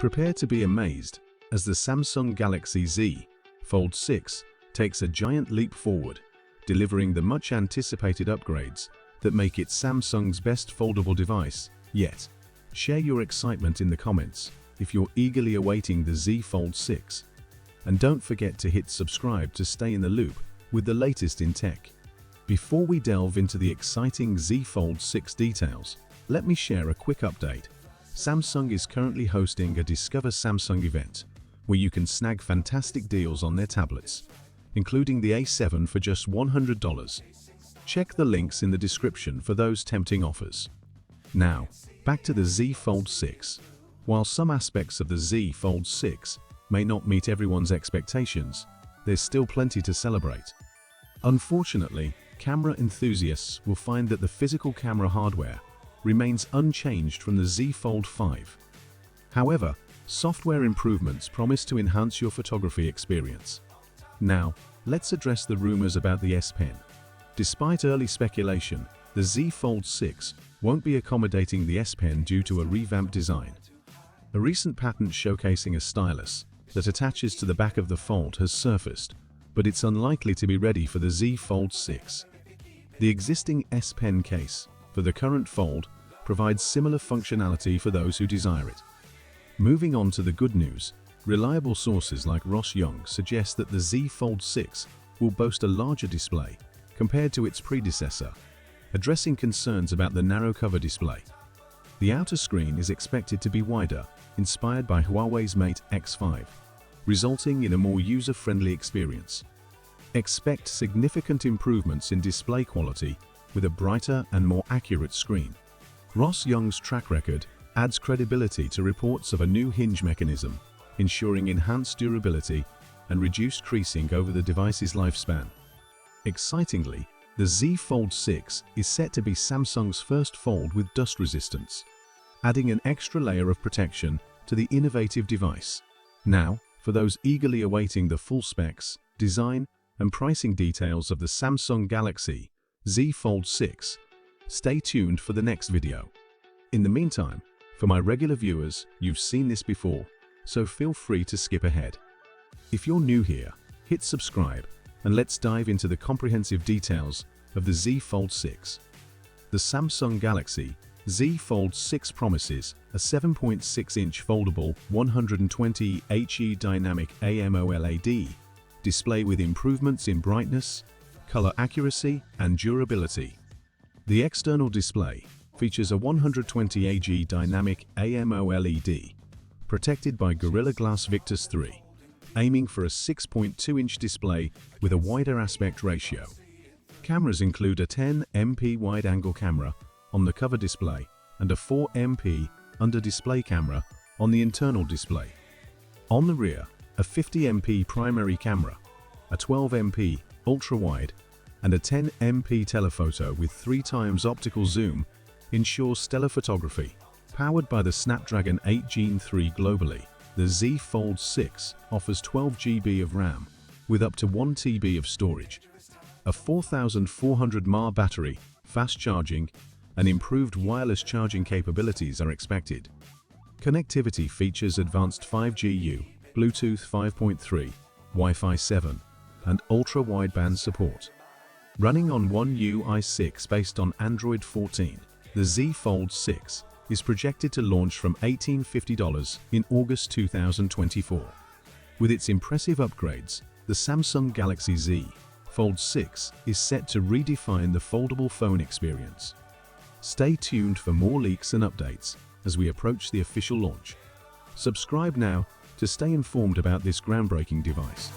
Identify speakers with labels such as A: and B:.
A: Prepare to be amazed as the Samsung Galaxy Z Fold 6 takes a giant leap forward, delivering the much-anticipated upgrades that make it Samsung's best foldable device yet. Share your excitement in the comments if you're eagerly awaiting the Z Fold 6. And don't forget to hit subscribe to stay in the loop with the latest in tech. Before we delve into the exciting Z Fold 6 details, let me share a quick update. Samsung is currently hosting a Discover Samsung event where you can snag fantastic deals on their tablets, including the A7 for just $100. Check the links in the description for those tempting offers. Now, back to the Z Fold 6. While some aspects of the Z Fold 6 may not meet everyone's expectations, there's still plenty to celebrate. Unfortunately, camera enthusiasts will find that the physical camera hardware remains unchanged from the Z Fold 5. However, software improvements promise to enhance your photography experience. Now, let's address the rumors about the S Pen. Despite early speculation, the Z Fold 6 won't be accommodating the S Pen due to a revamped design. A recent patent showcasing a stylus that attaches to the back of the Fold has surfaced, but it's unlikely to be ready for the Z Fold 6. The existing S Pen case for the current Fold provides similar functionality for those who desire it. Moving on to the good news, reliable sources like Ross Young suggest that the Z Fold 6 will boast a larger display compared to its predecessor, addressing concerns about the narrow cover display. The outer screen is expected to be wider, inspired by Huawei's Mate X5, resulting in a more user-friendly experience. Expect significant improvements in display quality with a brighter and more accurate screen. Ross Young's track record adds credibility to reports of a new hinge mechanism, ensuring enhanced durability and reduced creasing over the device's lifespan. Excitingly, the Z Fold 6 is set to be Samsung's first Fold with dust resistance, adding an extra layer of protection to the innovative device. Now, for those eagerly awaiting the full specs, design, and pricing details of the Samsung Galaxy Z Fold 6, stay tuned for the next video. In the meantime, for my regular viewers, you've seen this before, so feel free to skip ahead. If you're new here, hit subscribe and let's dive into the comprehensive details of the Z Fold 6. The Samsung Galaxy Z Fold 6 promises a 7.6-inch foldable 120 Hz dynamic AMOLED display with improvements in brightness, color accuracy, and durability. The external display features a 120 Hz dynamic AMOLED, protected by Gorilla Glass Victus 3, aiming for a 6.2-inch display with a wider aspect ratio. Cameras include a 10MP wide-angle camera on the cover display and a 4MP under-display camera on the internal display. On the rear, a 50MP primary camera, a 12MP ultra-wide, and a 10MP telephoto with 3x optical zoom ensures stellar photography. Powered by the Snapdragon 8 Gen 3 globally, the Z Fold 6 offers 12 GB of RAM with up to 1 TB of storage. A 4400 mAh battery, fast charging, and improved wireless charging capabilities are expected. Connectivity features advanced 5G, Bluetooth 5.3, Wi-Fi 7, and ultra-wideband support. Running on One UI 6 based on Android 14, the Z Fold 6 is projected to launch from $1,850 in August 2024. With its impressive upgrades, the Samsung Galaxy Z Fold 6 is set to redefine the foldable phone experience. Stay tuned for more leaks and updates as we approach the official launch. Subscribe now to stay informed about this groundbreaking device.